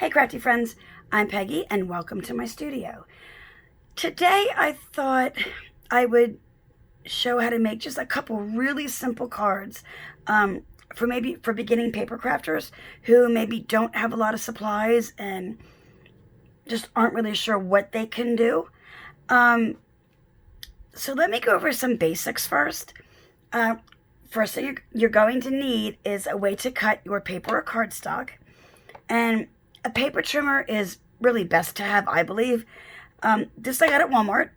Hey crafty friends, I'm Peggy and welcome to my studio. Today I thought I would show how to make just a couple really simple cards for beginning paper crafters who maybe don't have a lot of supplies and just aren't really sure what they can do. So let me go over some basics first. First thing you're going to need is a way to cut your paper or cardstock. And a paper trimmer is really best to have, I believe. This I got at Walmart.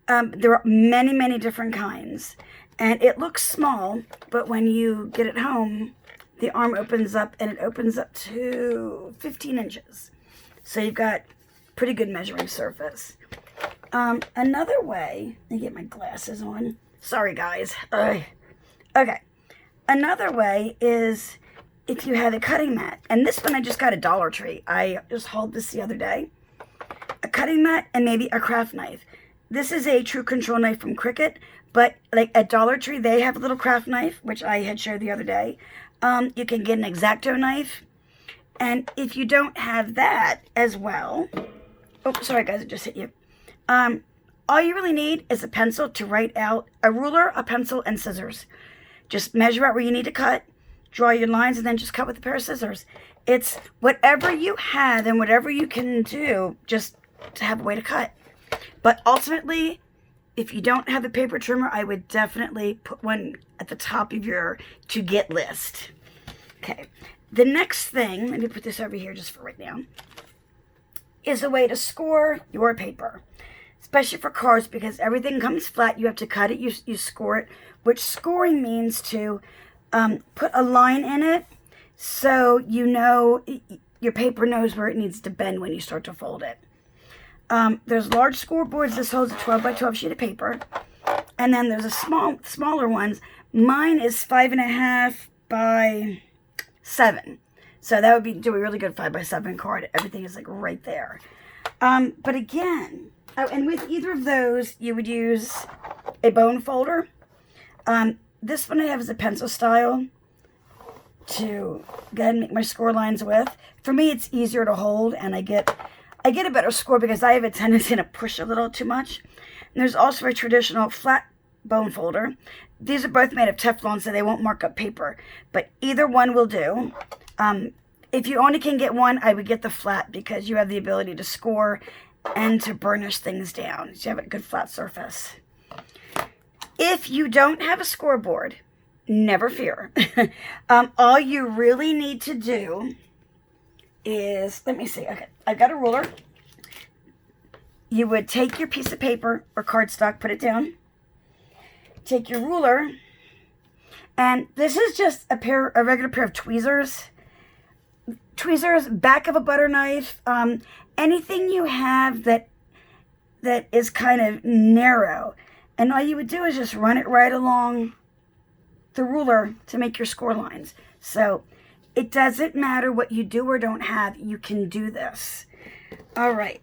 There are many different kinds. And it looks small, but when you get it home, the arm opens up and it opens up to 15 inches. So you've got pretty good measuring surface. Another way, let me get my glasses on. Sorry guys. Okay. Another way is if you have a cutting mat. And this one I just got at Dollar Tree. I just hauled this the other day. A cutting mat and maybe a craft knife. This is a True Control knife from Cricut, but like at Dollar Tree, they have a little craft knife, which I had showed the other day. You can get an X-Acto knife. And if you don't have that as well, oh, sorry guys, it just hit you. All you really need is a pencil to write out, a ruler, a pencil, and scissors. Just measure out where you need to cut, draw your lines, and then just cut with a pair of scissors. It's whatever you have and whatever you can do just to have a way to cut. But ultimately, if you don't have a paper trimmer, I would definitely put one at the top of your to-get list. Okay, the next thing, let me put this over here just for right now, is a way to score your paper. Especially for cards, because everything comes flat. You have to cut it, you score it, which scoring means to put a line in it so you know your paper knows where it needs to bend when you start to fold it. There's large scoreboards. This holds a 12 by 12 sheet of paper. And then there's a smaller ones. Mine is 5.5 by 7. So that would do a really good 5 by 7 card. Everything is like right there. But again, and with either of those, you would use a bone folder. This one I have is a pencil style to go ahead and make my score lines with. For me, it's easier to hold, and I get a better score because I have a tendency to push a little too much. And there's also a traditional flat bone folder. These are both made of Teflon, so they won't mark up paper, but either one will do. If you only can get one, I would get the flat because you have the ability to score and to burnish things down. So you have a good flat surface. If you don't have a scoreboard, never fear. All you really need to do is, let me see. Okay, I've got a ruler. You would take your piece of paper or cardstock, put it down. Take your ruler, and this is just a regular pair of tweezers. Tweezers, back of a butter knife, anything you have that is kind of narrow. And all you would do is just run it right along the ruler to make your score lines. So it doesn't matter what you do or don't have, you can do this. All right.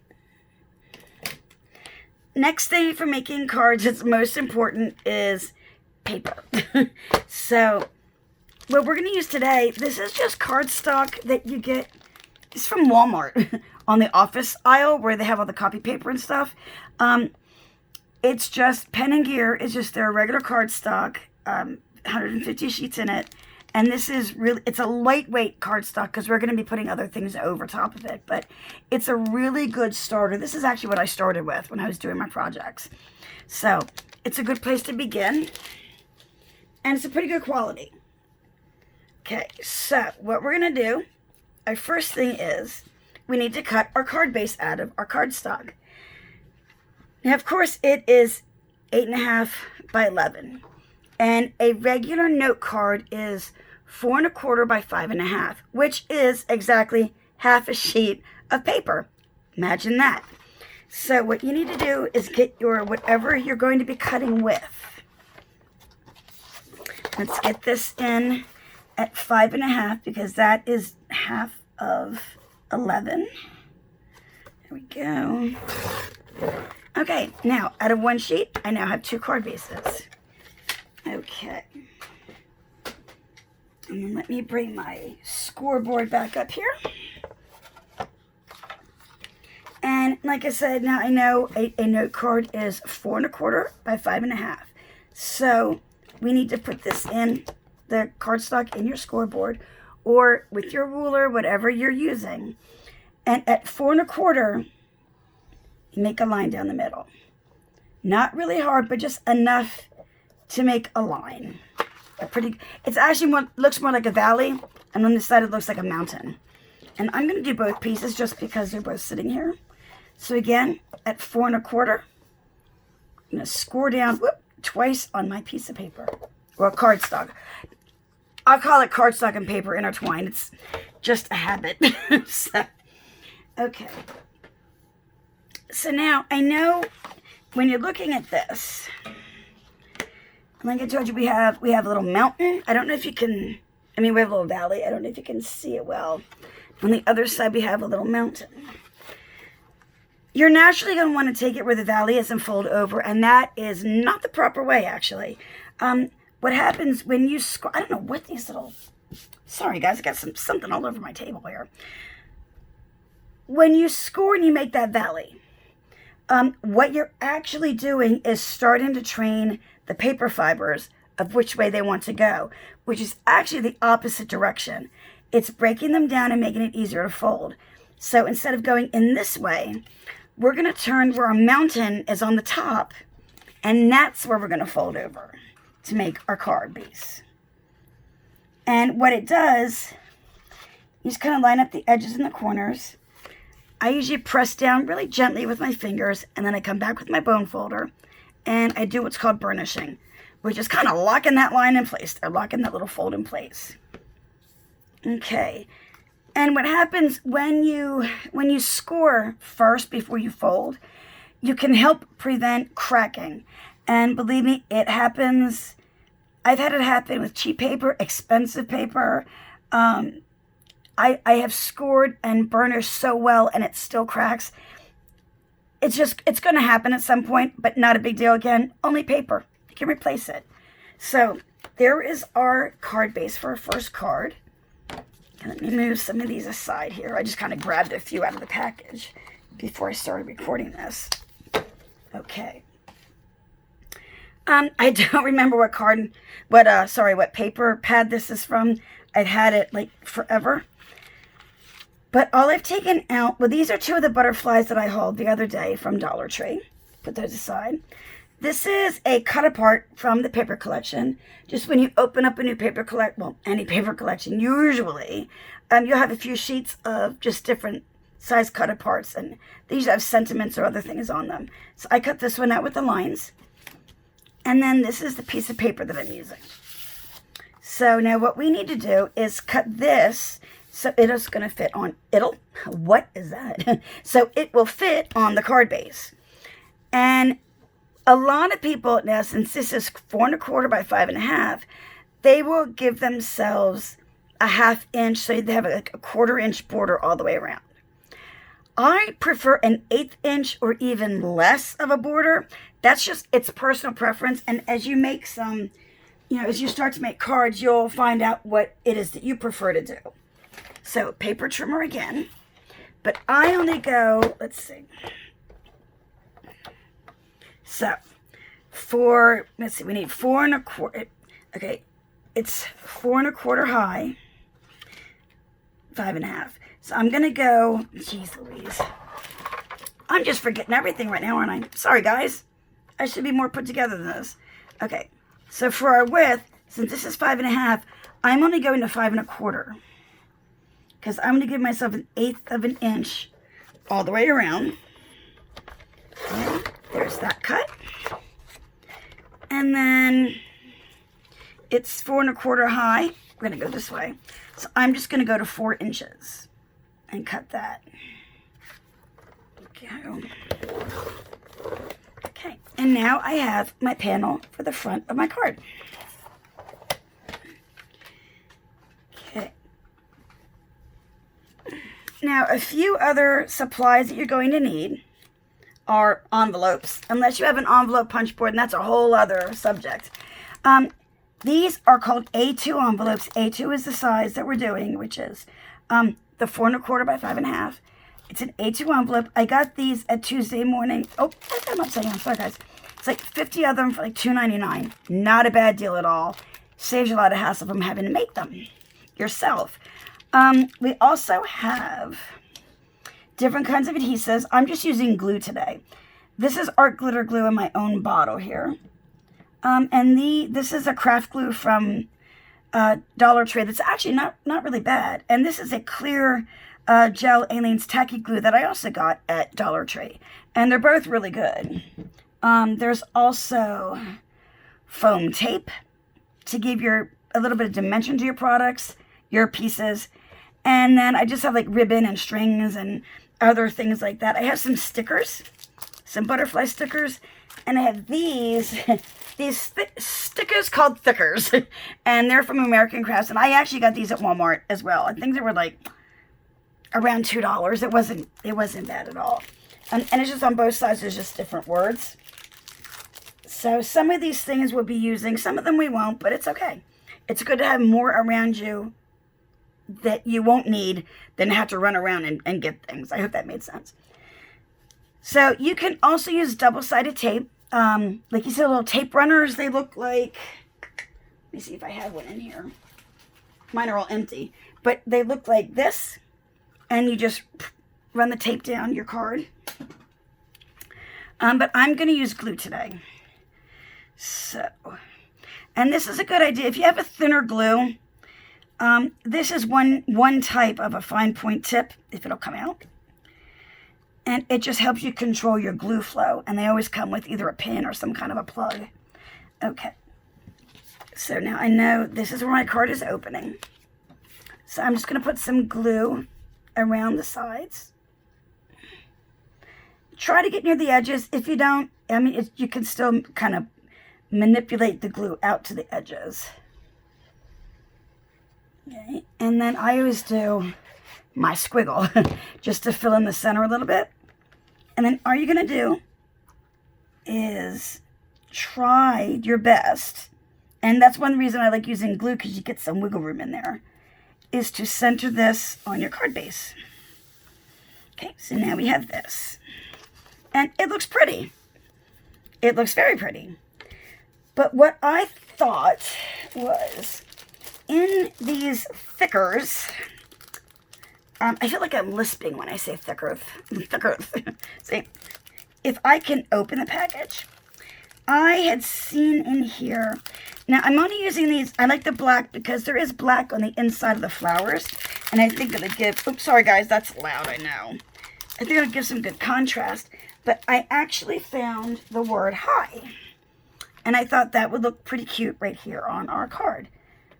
Next thing for making cards that's most important is paper. So what we're going to use today, this is just cardstock that you get. It's from Walmart on the office aisle where they have all the copy paper and stuff. It's just Pen and Gear. It's just their regular cardstock, 150 sheets in it. And this is really, it's a lightweight cardstock because we're going to be putting other things over top of it. But it's a really good starter. This is actually what I started with when I was doing my projects. So it's a good place to begin. And it's a pretty good quality. Okay, so what we're going to do, our first thing is we need to cut our card base out of our cardstock. Now, of course, it is 8.5 by 11. And a regular note card is 4.25 by 5.5, which is exactly half a sheet of paper. Imagine that. So what you need to do is get your whatever you're going to be cutting with. Let's get this in at 5.5 because that is half of 11. There we go. Okay, now out of one sheet, I now have 2 card bases. Okay. And then let me bring my scoreboard back up here. like I said, now I know a note card is 4 1/4 by 5 1/2. So we need to put this in the cardstock in your scoreboard or with your ruler, whatever you're using. And at 4 1/4, you make a line down the middle. Not really hard, but just enough to make a line. It's actually looks more like a valley, and on this side it looks like a mountain. And I'm going to do both pieces just because they're both sitting here. So again, at 4 1/4, I'm going to score down twice on my piece of paper, or cardstock. I'll call it cardstock and paper intertwined. It's just a habit. So, okay. So now I know when you're looking at this, like I told you, we have a little mountain. I don't know if you can, we have a little valley. I don't know if you can see it well. On the other side, we have a little mountain. You're naturally going to want to take it where the valley is and fold over, and that is not the proper way, actually. What happens when you score, I don't know what these little, sorry guys, I got something all over my table here. When you score and you make that valley, what you're actually doing is starting to train the paper fibers of which way they want to go, which is actually the opposite direction. It's breaking them down and making it easier to fold. So instead of going in this way, we're going to turn where our mountain is on the top, and that's where we're going to fold over to make our card base. And what it does, you just kind of line up the edges and the corners. I usually press down really gently with my fingers, and then I come back with my bone folder, and I do what's called burnishing, which is kind of locking that line in place, or locking that little fold in place. Okay, and what happens when you score first before you fold, you can help prevent cracking. And believe me, it happens. I've had it happen with cheap paper, expensive paper. I have scored and burnished so well and it still cracks. It's going to happen at some point, but not a big deal again. Only paper. You can replace it. So there is our card base for our first card. And let me move some of these aside here. I just kind of grabbed a few out of the package before I started recording this. Okay. I don't remember what paper pad this is from. I've had it like forever. But all I've taken out, well, these are two of the butterflies that I hauled the other day from Dollar Tree. Put those aside. This is a cut apart from the paper collection. Just when you open up a new paper any paper collection, usually, you'll have a few sheets of just different size cut aparts, and these have sentiments or other things on them. So I cut this one out with the lines. And then this is the piece of paper that I'm using. So now what we need to do is cut this so it is going to fit on, what is that? So it will fit on the card base. And a lot of people, now since this is 4 1/4 by 5 1/2, they will give themselves a 1/2 inch, so they have a 1/4 inch border all the way around. I prefer an 1/8 inch or even less of a border. That's just, it's personal preference. And as you make some, as you start to make cards, you'll find out what it is that you prefer to do. So paper trimmer again, but I only go, let's see. So we need 4 1/4. Okay. It's 4 1/4 high, 5 1/2. So I'm going to go, geez Louise. I'm just forgetting everything right now, aren't I? Sorry, guys. I should be more put together than this. Okay. So for our width, since this is 5 1/2, I'm only going to 5 1/4. Because I'm going to give myself an 1/8 of an inch all the way around. Okay. There's that cut. And then it's 4 1/4 high. We're going to go this way. So I'm just going to go to 4 inches and cut that. Okay. And now I have my panel for the front of my card. Okay. Now, a few other supplies that you're going to need are envelopes, unless you have an envelope punch board, and that's a whole other subject. These are called A2 envelopes. A2 is the size that we're doing, which is the 4 1/4 by 5 1/2. It's an A2 envelope. I got these at Tuesday morning. Oh, I'm upside down. Sorry, guys. It's like 50 of them for like $2.99. Not a bad deal at all. Saves you a lot of hassle from having to make them yourself. We also have different kinds of adhesives. I'm just using glue today. This is art glitter glue in my own bottle here. This is a craft glue from Dollar Tree that's actually not really bad. And this is a clear gel Aleene's tacky glue that I also got at Dollar Tree. And they're both really good. There's also foam tape to give a little bit of dimension to your products, your pieces. And then I just have like ribbon and strings and other things like that. I have some stickers, some butterfly stickers, and I have these stickers called Thickers, and they're from American Crafts. And I actually got these at Walmart as well. I think they were like around $2. It wasn't bad at all. And it's just on both sides. There's just different words. So some of these things we'll be using. Some of them we won't, but it's okay. It's good to have more around you that you won't need than have to run around and get things. I hope that made sense. So you can also use double-sided tape. Like you said, little tape runners. They look like, let me see if I have one in here. Mine are all empty. But they look like this. And you just run the tape down your card. But I'm going to use glue today. So, and this is a good idea. If you have a thinner glue, this is one type of a fine point tip, if it'll come out. And it just helps you control your glue flow. And they always come with either a pin or some kind of a plug. Okay. So now I know this is where my card is opening. So I'm just going to put some glue around the sides. Try to get near the edges. If you don't, I mean, you can still kind of manipulate the glue out to the edges. Okay. And then I always do my squiggle just to fill in the center a little bit. And then all you're going to do is try your best. And that's one reason I like using glue, because you get some wiggle room in there, is to center this on your card base. Okay, so now we have this. And it looks pretty. It looks very pretty. But what I thought was, in these thickers, I feel like I'm lisping when I say thicker. See, if I can open the package, I had seen in here, now I'm only using these, I like the black because there is black on the inside of the flowers, and I think it'll give, oops, sorry guys, that's loud, I know. I think it'll give some good contrast, but I actually found the word hi, and I thought that would look pretty cute right here on our card.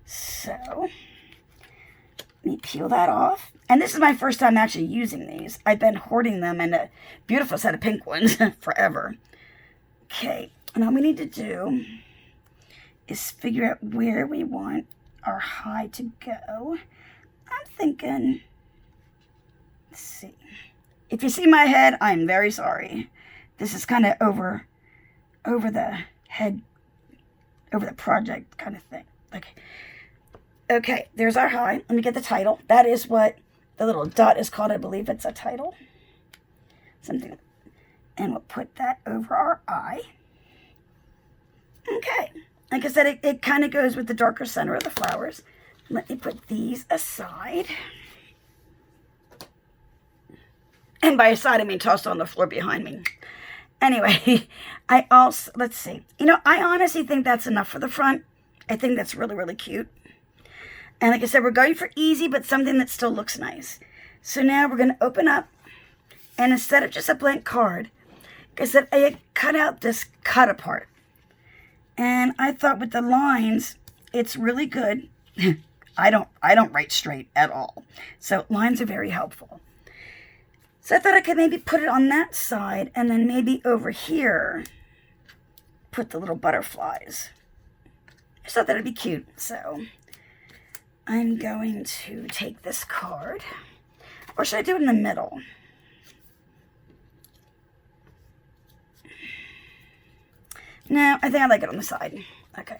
So, let me peel that off. And this is my first time actually using these. I've been hoarding them in a beautiful set of pink ones forever. Okay, and all we need to do is figure out where we want our hi to go. I'm thinking, let's see. If you see my head, I'm very sorry. This is kind of over the head, over the project kind of thing. Okay, there's our hi. Let me get the title. That is what the little dot is called. I believe it's a title. Something. And we'll put that over our eye. Okay. Like I said, it kind of goes with the darker center of the flowers. Let me put these aside. And by aside, I mean tossed on the floor behind me. Anyway, I also, let's see. You know, I honestly think that's enough for the front. I think that's really, really cute. And like I said, we're going for easy, but something that still looks nice. So now we're going to open up. And instead of just a blank card, like I said, I had cut out this cut apart. And I thought with the lines, it's really good. I don't write straight at all. So lines are very helpful. So I thought I could maybe put it on that side, and then maybe over here, put the little butterflies. I just thought that'd be cute. So I'm going to take this card, or should I do it in the middle? No, I think I like it on the side. Okay.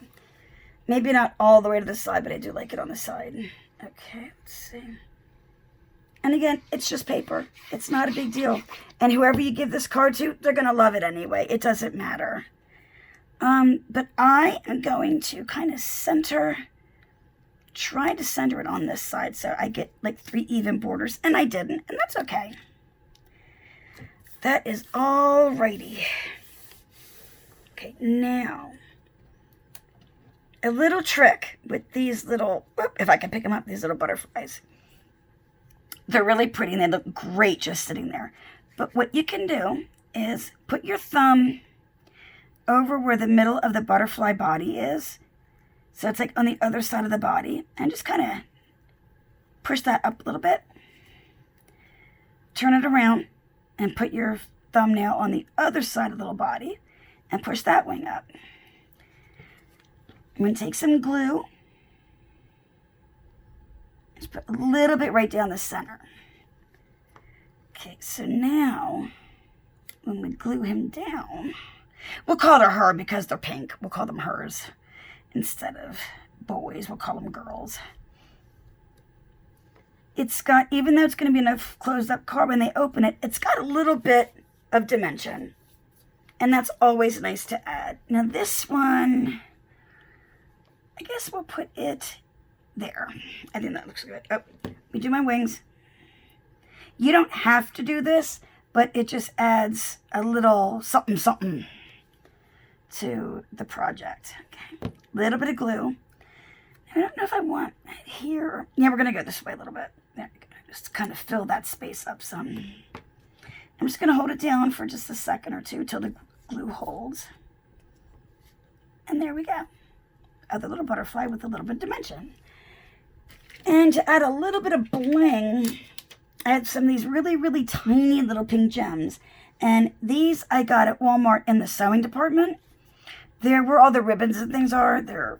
Maybe not all the way to the side, but I do like it on the side. Okay, let's see. And again, it's just paper. It's not a big deal. And whoever you give this card to, they're going to love it anyway. It doesn't matter. But I am going to kind of try to center it on this side so I get like 3 even borders. And I didn't, and that's okay. That is all righty. Okay, now, a little trick with these little, if I can pick them up, these little butterflies. They're really pretty and they look great just sitting there. But what you can do is put your thumb over where the middle of the butterfly body is. So it's like on the other side of the body. And just kind of push that up a little bit. Turn it around and put your thumbnail on the other side of the little body and push that wing up. I'm going to take some glue. Just put a little bit right down the center. Okay, so now when we glue him down, we'll call her because they're pink. We'll call them hers instead of boys. We'll call them girls. It's got, even though it's going to be in a closed up card when they open it, it's got a little bit of dimension. And that's always nice to add. Now this one, I guess we'll put it there. I think that looks good. Oh, we do my wings. You don't have to do this, but it just adds a little something, something to the project. Okay, a little bit of glue. I don't know if I want it here. Yeah, we're going to go this way a little bit. There we go. Just kind of fill that space up some. I'm just going to hold it down for just a second or two till the glue holds. And there we go. Other little butterfly with a little bit of dimension. And to add a little bit of bling, I had some of these really, really tiny little pink gems. And these I got at Walmart in the sewing department. They're where all the ribbons and things are. They're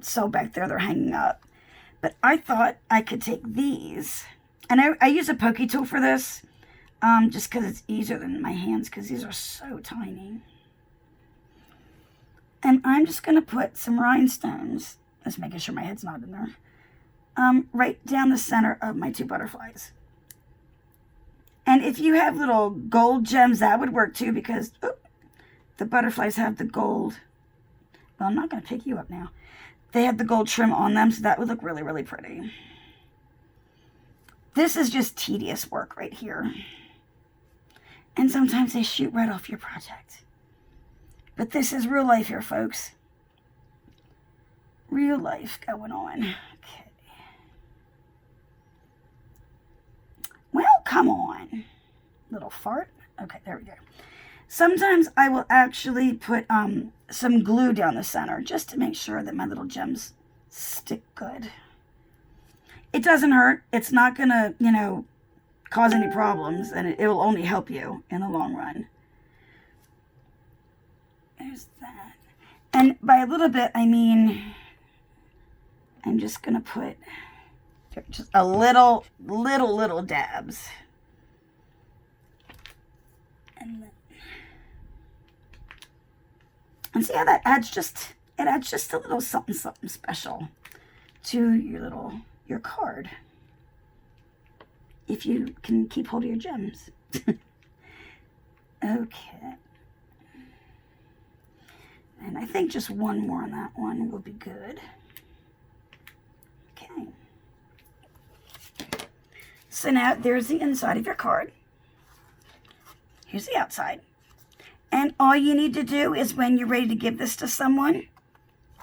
sewed back there. They're hanging up. But I thought I could take these. And I use a pokey tool for this. Just because it's easier than my hands. Because these are so tiny. And I'm just going to put some rhinestones. Just making sure my head's not in there. Right down the center of my 2 butterflies. And if you have little gold gems, that would work too, because the butterflies have the gold. Well, I'm not going to pick you up now. They have the gold trim on them, so that would look really, really pretty. This is just tedious work right here. And sometimes they shoot right off your project. But this is real life here, folks. Real life going on. Okay. Well, come on. Little fart. Okay, there we go. Sometimes I will actually put some glue down the center just to make sure that my little gems stick good. It doesn't hurt. It's not going to, cause any problems, and it will only help you in the long run. There's that. And by a little bit, I mean, I'm just going to put just a little dabs. And see how that adds just a little something special to your card. If you can keep hold of your gems. Okay. And I think just one more on that one will be good. Okay. So now there's the inside of your card. Here's the outside. And all you need to do is when you're ready to give this to someone,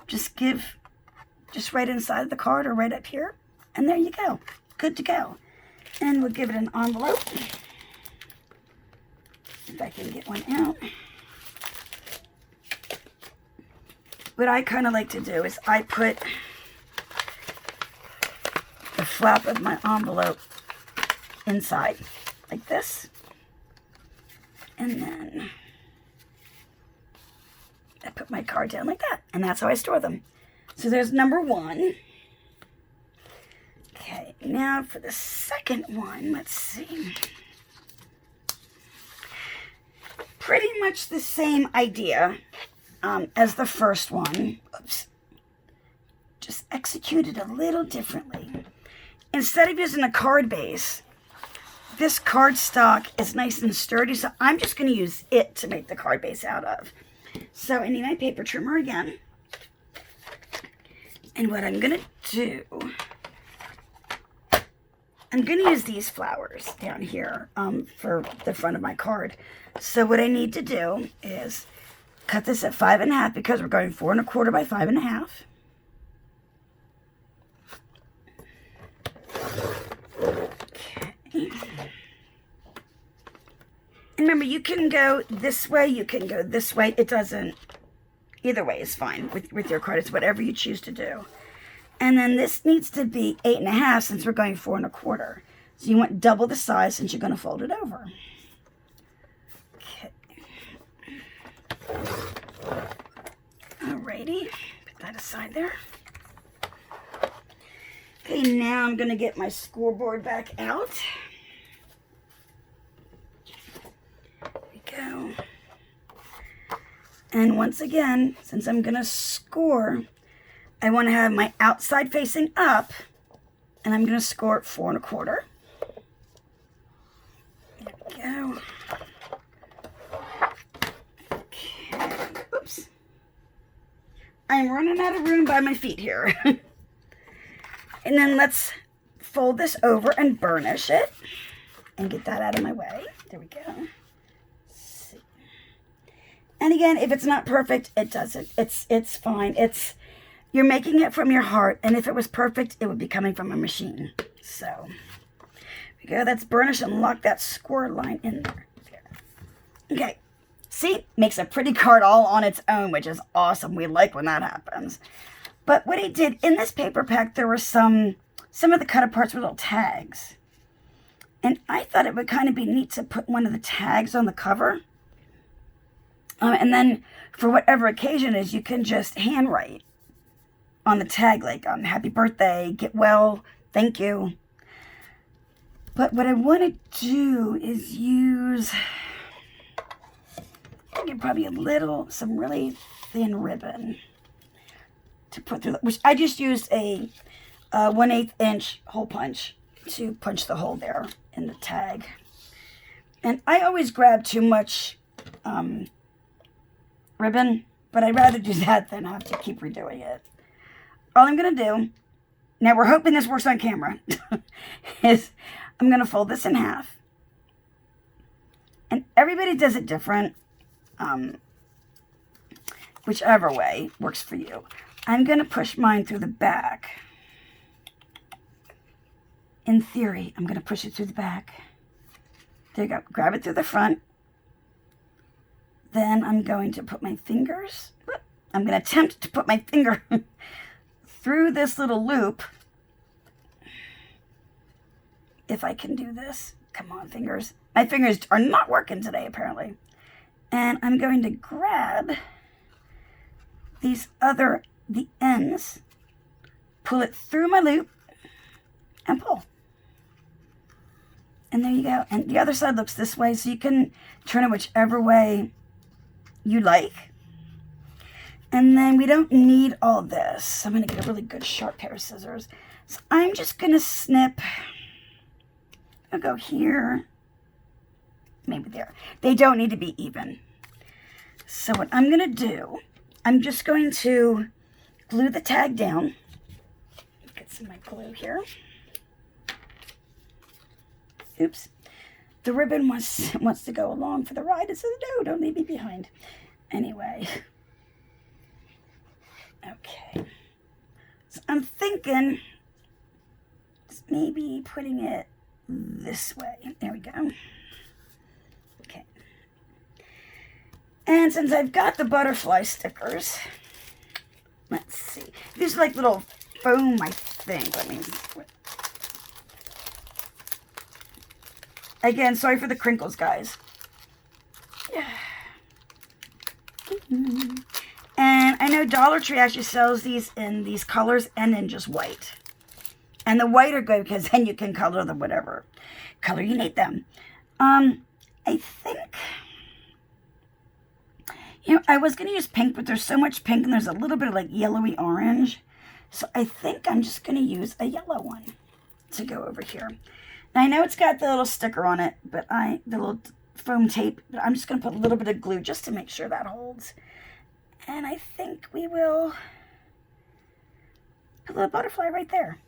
just right inside of the card or right up here. And there you go. Good to go. And we'll give it an envelope. If I can get one out. What I kind of like to do is I put the flap of my envelope inside like this. And then I put my card down like that. And that's how I store them. So there's number 1. Okay, now for the second one, let's see. Pretty much the same idea as the first one. Oops. Just executed a little differently. instead of using a card base, this cardstock is nice and sturdy, so I'm just going to use it to make the card base out of. So I need my paper trimmer again. And what I'm going to do, I'm going to use these flowers down here for the front of my card. So what I need to do is cut this at 5 1/2 because we're going 4 1/4 by 5 1/2. Okay. And remember, you can go this way, you can go this way. It doesn't, either way is fine with your card. It's whatever you choose to do. And then this needs to be 8 1/2 since we're going 4 1/4. So you want double the size since you're going to fold it over. Okay. Alrighty, put that aside there. Okay, now I'm going to get my scoreboard back out. There we go. And once again, since I'm going to score, I want to have my outside facing up, and I'm going to score at 4 1/4. There we go. Okay. Oops. I'm running out of room by my feet here. And then let's fold this over and burnish it and get that out of my way. There we go. See. And again, if it's not perfect, it doesn't. It's fine. You're making it from your heart, and if it was perfect, it would be coming from a machine. So, there we go. That's burnish and lock that score line in there. Okay. See? Makes a pretty card all on its own, which is awesome. We like when that happens. But what he did, in this paper pack, there were some of the cut aparts were little tags. And I thought it would kind of be neat to put one of the tags on the cover. And then, for whatever occasion is, you can just handwrite on the tag, like, happy birthday, get well, thank you. But what I want to do is use, I think probably some really thin ribbon to put through, which I just used a 1/8 inch hole punch to punch the hole there in the tag. And I always grab too much ribbon, but I'd rather do that than have to keep redoing it. All I'm going to do, now we're hoping this works on camera, is I'm going to fold this in half. And everybody does it different, whichever way works for you. I'm going to push mine through the back. In theory, I'm going to push it through the back. There you go. Grab it through the front. Then I'm going to put my fingers, I'm going to attempt to put my finger through this little loop. If I can do this. Come on, fingers. My fingers are not working today, apparently. And I'm going to grab the ends, pull it through my loop, and pull. And there you go. And the other side looks this way, so you can turn it whichever way you like. And then we don't need all this. I'm going to get a really good sharp pair of scissors. So I'm just going to snip. I'll go here. Maybe there. They don't need to be even. So what I'm going to do, I'm just going to glue the tag down. Get some of my glue here. Oops. The ribbon wants to go along for the ride. It says, no, don't leave me behind. Anyway. Okay. So I'm thinking maybe putting it this way. There we go. Okay. And since I've got the butterfly stickers, let's see. These are like little foam, I think. Let me... Again, sorry for the crinkles, guys. And I know Dollar Tree actually sells these in these colors and in just white. And the white are good because then you can color them whatever color you need them. I think, I was going to use pink, but there's so much pink and there's a little bit of like yellowy orange. So I think I'm just going to use a yellow one. to go over here. Now I know it's got the little sticker on it, but the little foam tape, but I'm just going to put a little bit of glue just to make sure that holds. And I think we will put a little butterfly right there.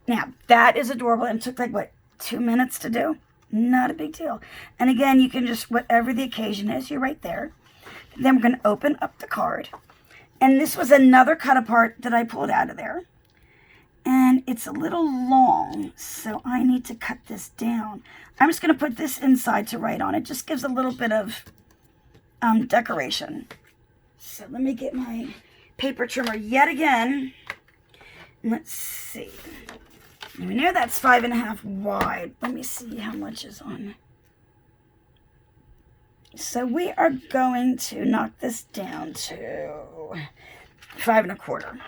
Now, that is adorable, and it took like, what, 2 minutes to do? Not a big deal. And again, you can just, whatever the occasion is, you're right there. Then we're going to open up the card. And this was another cut apart that I pulled out of there. And it's a little long, so I need to cut this down. I'm just going to put this inside to write on. It just gives a little bit of decoration. So let me get my paper trimmer yet again. Let's see. We know that's 5.5 wide. Let me see how much is on. So we are going to knock this down to 5.25.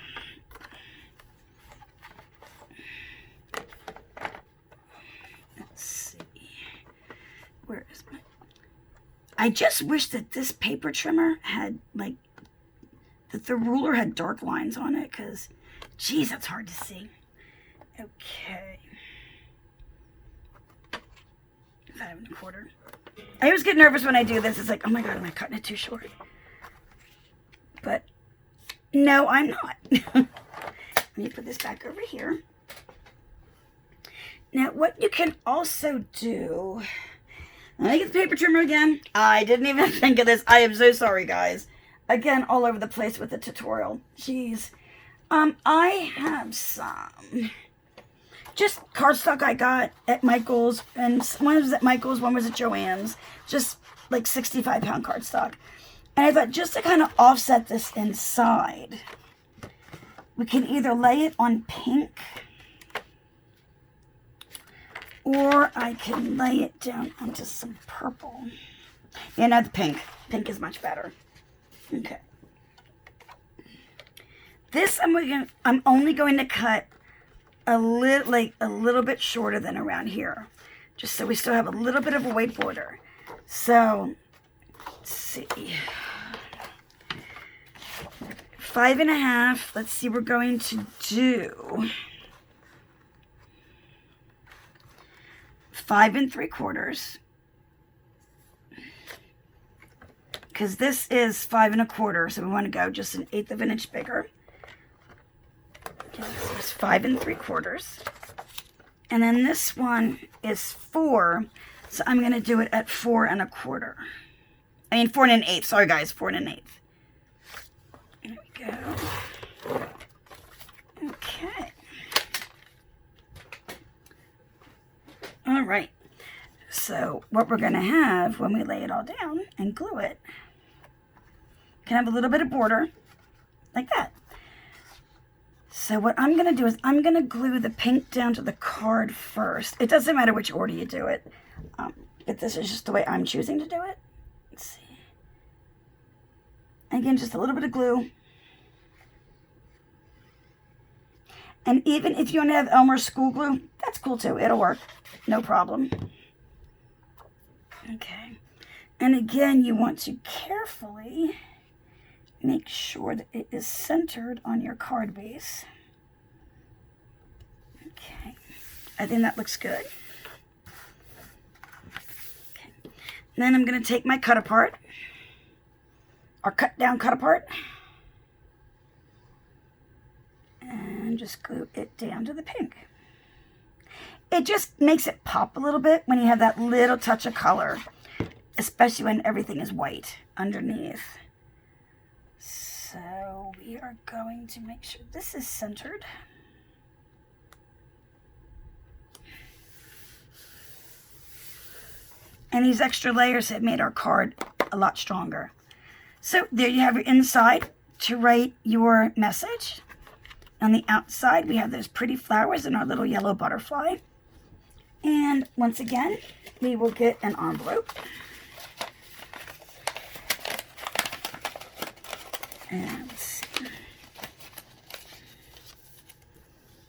Let's see. Where is my... I just wish that this paper trimmer had, like, that the ruler had dark lines on it, because, geez, that's hard to see. Okay. 5.25. I always get nervous when I do this. It's like, oh my God, am I cutting it too short? But no, I'm not. Let me put this back over here. Now, what you can also do... Let me get the paper trimmer again. I didn't even think of this. I am so sorry, guys. Again, all over the place with the tutorial. Jeez. I have some... just cardstock I got at Michael's, and one was at Michael's, one was at Joann's, just like 65-pound cardstock. And I thought, just to kind of offset this inside, we can either lay it on pink, or I can lay it down onto some purple. Yeah, no, the pink. Pink is much better. Okay. This I'm only going to cut a little bit shorter than around here, just so we still have a little bit of a white border. So let's see, 5.5. Let's see, we're going to do 5 3/4, because this is 5 1/4, so we want to go just 1/8 of an inch bigger. Okay, so it's 5 3/4, and then this one is 4, so I'm going to do it at 4 1/4. I mean 4 1/8. Sorry guys, 4 1/8. There we go. Okay. All right. So what we're going to have when we lay it all down and glue it, can have a little bit of border like that. So what I'm going to do is I'm going to glue the pink down to the card first. It doesn't matter which order you do it, but this is just the way I'm choosing to do it. Let's see. Again, just a little bit of glue. And even if you want to have Elmer's school glue, that's cool too. It'll work. No problem. Okay. And again, you want to carefully make sure that it is centered on your card base. Okay. I think that looks good. Okay. Then I'm going to take my cut apart, or cut apart, and just glue it down to the pink. It just makes it pop a little bit when you have that little touch of color, especially when everything is white underneath. So we are going to make sure this is centered. And these extra layers have made our card a lot stronger. So there you have your inside to write your message. On the outside, we have those pretty flowers and our little yellow butterfly. And once again, we will get an envelope. And let's see.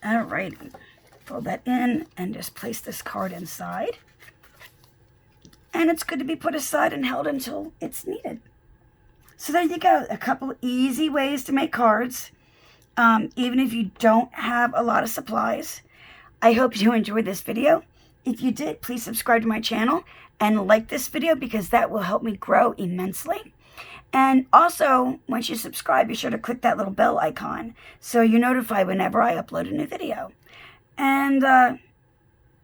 Alrighty. Fold that in and just place this card inside. And it's good to be put aside and held until it's needed. So there you go. A couple easy ways to make cards. even if you don't have a lot of supplies. I hope you enjoyed this video. If you did, please subscribe to my channel and like this video because that will help me grow immensely. And also, once you subscribe, be sure to click that little bell icon so you're notified whenever I upload a new video. And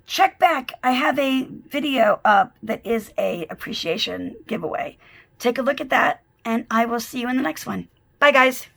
check back. I have a video up that is a appreciation giveaway. Take a look at that, and I will see you in the next one. Bye, guys.